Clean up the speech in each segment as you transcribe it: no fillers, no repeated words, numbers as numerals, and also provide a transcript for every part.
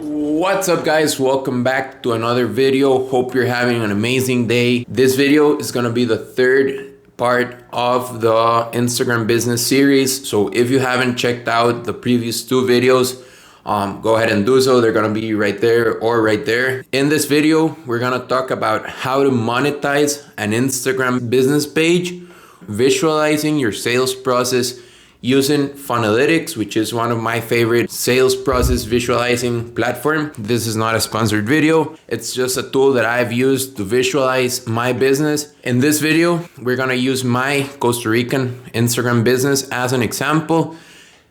What's up, guys? Welcome back to another video. Hope you're having an amazing day. This video is gonna be the third part of the Instagram business series. So if you haven't checked out the previous two videos, go ahead and do so. They're gonna be right there or right there. In this video, we're gonna talk about how to monetize an Instagram business page, visualizing your sales process using Funnelytics, which is one of my favorite sales process visualizing platform. This is not a sponsored video. It's just a tool that I've used to visualize my business. In this video, we're gonna use my Costa Rican Instagram business as an example.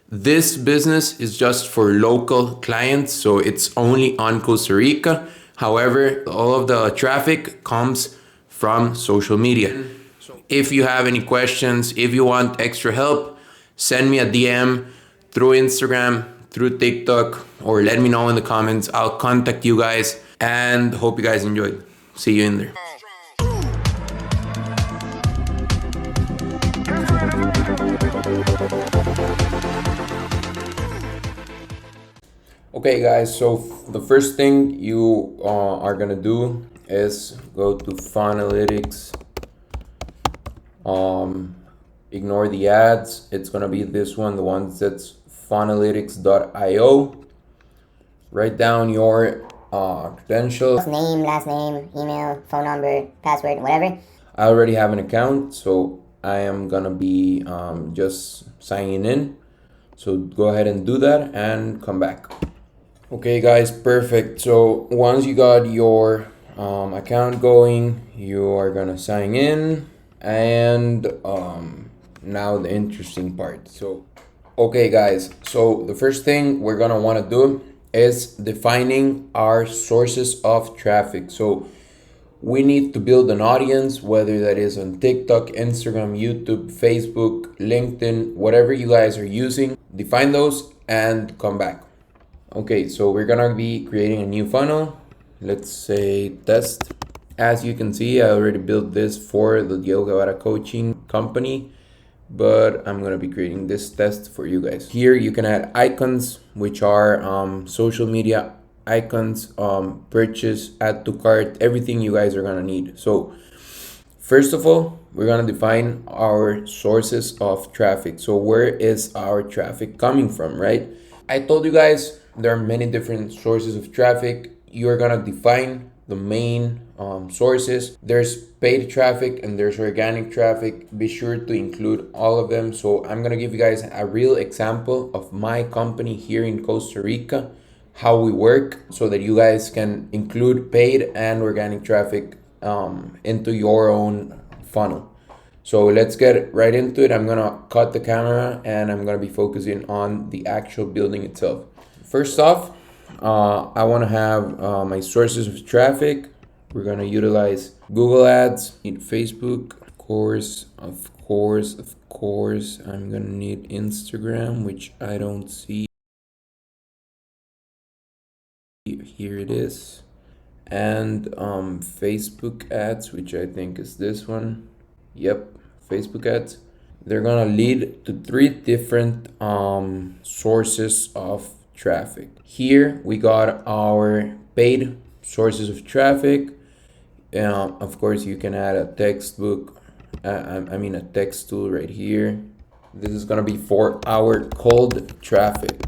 This business is just for local clients, so it's only on Costa Rica. However, all of the traffic comes from social media. If you have any questions, if you want extra help, send me a DM through Instagram, through TikTok, or let me know in the comments. I'll contact you guys and hope you guys enjoyed. See you in there. Okay, guys, so the first thing you are gonna do is go to Funnelytics. Ignore the ads. It's gonna be this one, the one that's funnelytics.io. Write down your credentials. Name, last name, email, phone number, password, whatever. I already have an account, so I am gonna be just signing in. So go ahead and do that and come back. Okay, guys, perfect. So once you got your account going, you are gonna sign in. And now the interesting part. So okay, guys, so the first thing we're gonna want to do is defining our sources of traffic. So we need to build an audience, whether that is on TikTok, Instagram, YouTube, Facebook, LinkedIn, whatever you guys are using. Define those and come back. Okay, so we're gonna be creating a new funnel. Let's say test. As you can see, I already built this for the Diego Guevara coaching company, but I'm gonna be creating this test for you guys. Here you can add icons, which are social media icons, purchase, add to cart, everything you guys are gonna need. So first of all, we're gonna define our sources of traffic. So where is our traffic coming from, right? I told you guys there are many different sources of traffic. You're gonna define the main sources. There's paid traffic and there's organic traffic. Be sure to include all of them. So I'm gonna give you guys a real example of my company here in Costa Rica, how we work, so that you guys can include paid and organic traffic into your own funnel. So let's get right into it. I'm gonna cut the camera and I'm gonna be focusing on the actual building itself. First off, I want to have my sources of traffic. We're going to utilize Google Ads, need Facebook, of course, I'm going to need Instagram, which I don't see. Here it is. And Facebook ads, which I think is this one. Yep, Facebook ads. They're going to lead to three different sources of traffic. Here we got our paid sources of traffic. Of course, you can add a textbook. A text tool right here. This is gonna be for our cold traffic.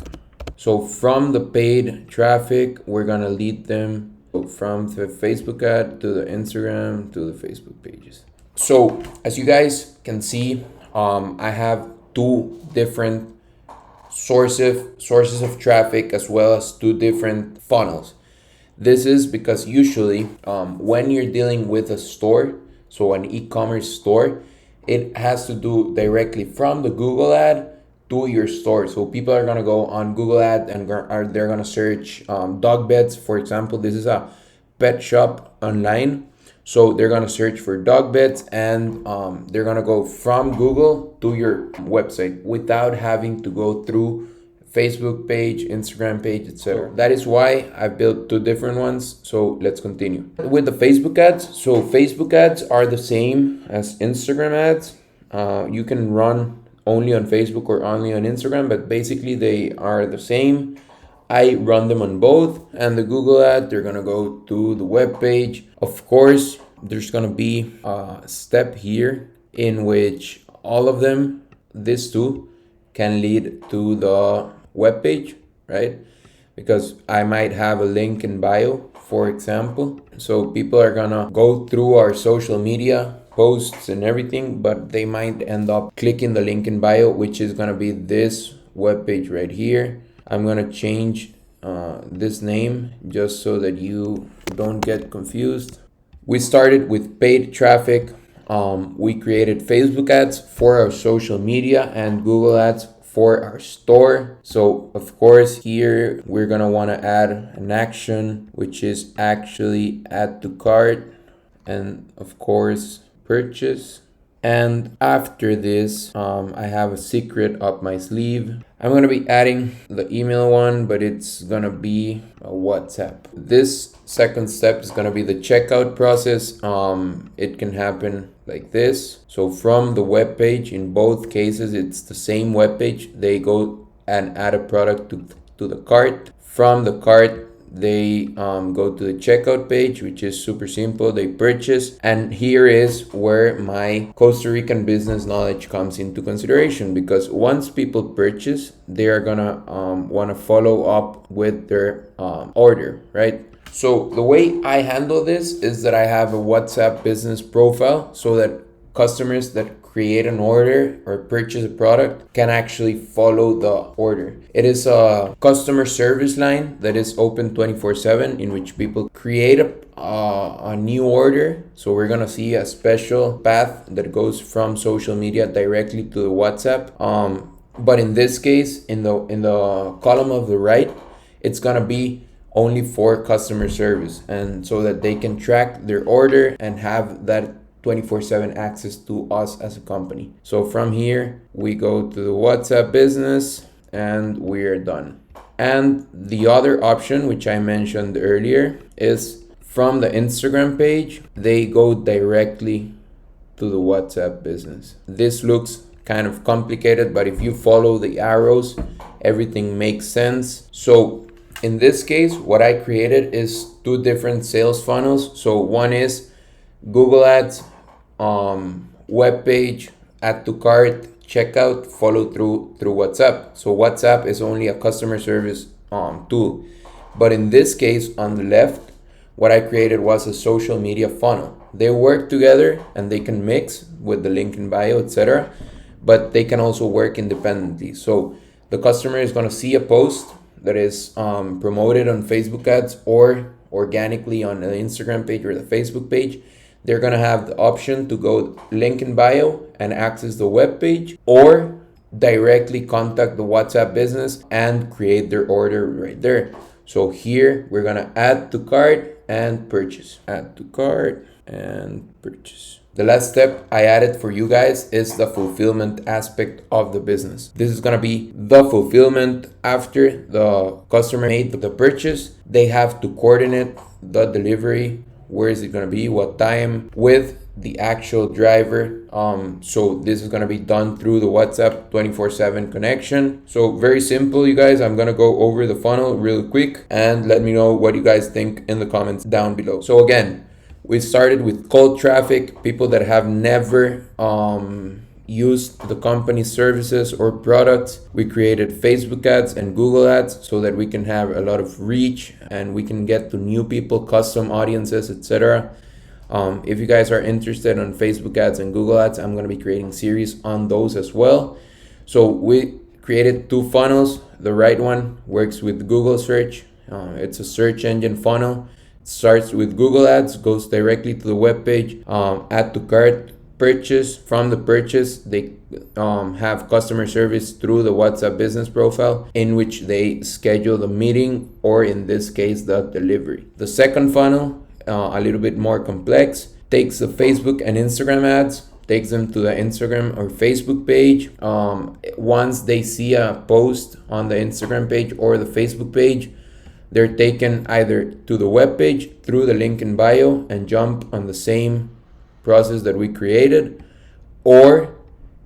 So from the paid traffic, we're gonna lead them from the Facebook ad to the Instagram to the Facebook pages. So as you guys can see, I have two different sources of traffic as well as two different funnels. This is because usually when you're dealing with a store, so an e-commerce store, it has to do directly from the Google ad to your store. So people are gonna go on Google ad and they're gonna search dog beds. For example, this is a pet shop online. So they're gonna search for dog beds and they're gonna go from Google to your website without having to go through Facebook page, Instagram page, etc. That is why I built two different ones. So let's continue with the Facebook ads. So Facebook ads are the same as Instagram ads. You can run only on Facebook or only on Instagram, but basically they are the same. I run them on both. And the Google ad, they're gonna go to the web page. Of course, there's gonna be a step here in which all of them, these two, can lead to the web page, right? Because I might have a link in bio, for example. So people are gonna go through our social media posts and everything, but they might end up clicking the link in bio, which is gonna be this web page right here. I'm gonna change this name just so that you don't get confused. We started with paid traffic. We created Facebook ads for our social media and Google ads for our store. So of course here we're gonna want to add an action, which is actually add to cart, and of course purchase. And after this, I have a secret up my sleeve. I'm gonna be adding the email one, but it's gonna be a WhatsApp. This second step is gonna be the checkout process. It can happen like this. So from the web page, in both cases, it's the same web page. They go and add a product to the cart. From the cart, they go to the checkout page, which is super simple. They purchase, and here is where my Costa Rican business knowledge comes into consideration, because once people purchase, they are gonna want to follow up with their order, right? So the way I handle this is that I have a WhatsApp business profile so that customers that create an order or purchase a product can actually follow the order. It is a customer service line that is open 24/7, in which people create a new order. So we're gonna see a special path that goes from social media directly to the WhatsApp. But in this case, in the column of the right, it's gonna be only for customer service, and so that they can track their order and have that 24/7 access to us as a company. So from here, we go to the WhatsApp business and we're done. And the other option, which I mentioned earlier, is from the Instagram page, they go directly to the WhatsApp business. This looks kind of complicated, but if you follow the arrows, everything makes sense. So in this case, what I created is two different sales funnels. So one is Google Ads, web page, add to cart, checkout, follow through WhatsApp. So WhatsApp is only a customer service tool. But in this case, on the left, what I created was a social media funnel. They work together and they can mix with the link in bio, etc. But they can also work independently. So the customer is going to see a post that is promoted on Facebook ads or organically on the Instagram page or the Facebook page. They're going to have the option to go link in bio and access the web page, or directly contact the WhatsApp business and create their order right there. So here we're going to add to cart and purchase. Add to cart and purchase. The last step I added for you guys is the fulfillment aspect of the business. This is going to be the fulfillment after the customer made the purchase. They have to coordinate the delivery. Where is it going to be, what time, with the actual driver. So this is going to be done through the WhatsApp 24/7 connection. So very simple, you guys. I'm going to go over the funnel real quick and let me know what you guys think in the comments down below. So again, we started with cold traffic, people that have never used the company's services or products. We created Facebook ads and Google ads so that we can have a lot of reach and we can get to new people, custom audiences, etc. If you guys are interested on Facebook ads and Google ads, I'm going to be creating series on those as well. So we created two funnels. The right one works with Google search. It's a search engine funnel. It starts with Google ads, goes directly to the web page, add to cart, purchase. From the purchase, they have customer service through the WhatsApp business profile, in which they schedule the meeting, or in this case, the delivery. The second funnel, a little bit more complex, takes the Facebook and Instagram ads, takes them to the Instagram or Facebook page. Once they see a post on the Instagram page or the Facebook page, they're taken either to the web page through the link in bio and jump on the same process that we created, or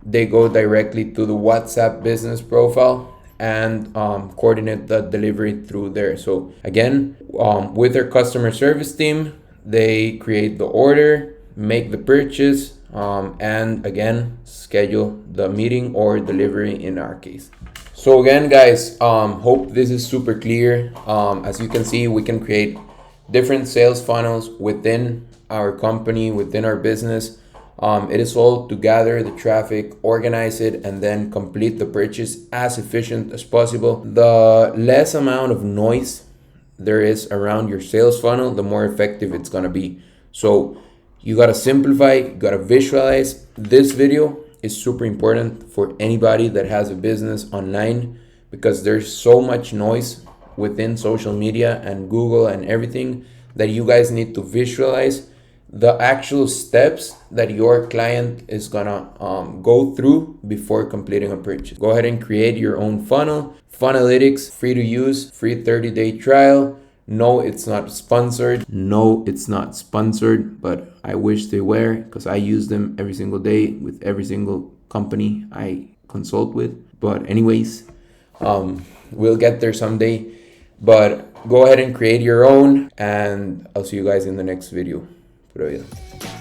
they go directly to the WhatsApp business profile and coordinate the delivery through there. So again, with their customer service team, they create the order, make the purchase, and again, schedule the meeting or delivery in our case. So again, guys, hope this is super clear. As you can see, we can create different sales funnels within our company, within our business. It is all to gather the traffic, organize it, and then complete the purchase as efficient as possible. The less amount of noise there is around your sales funnel, the more effective it's gonna be. So you gotta simplify, you gotta visualize. This video is super important for anybody that has a business online, because there's so much noise within social media and Google and everything that you guys need to visualize the actual steps that your client is gonna go through before completing a purchase. Go ahead and create your own funnel. Funnelytics, free to use, free 30-day trial. No, it's not sponsored. No, it's not sponsored, but I wish they were, because I use them every single day with every single company I consult with. But anyways, we'll get there someday. But go ahead and create your own, and I'll see you guys in the next video. Pura vida.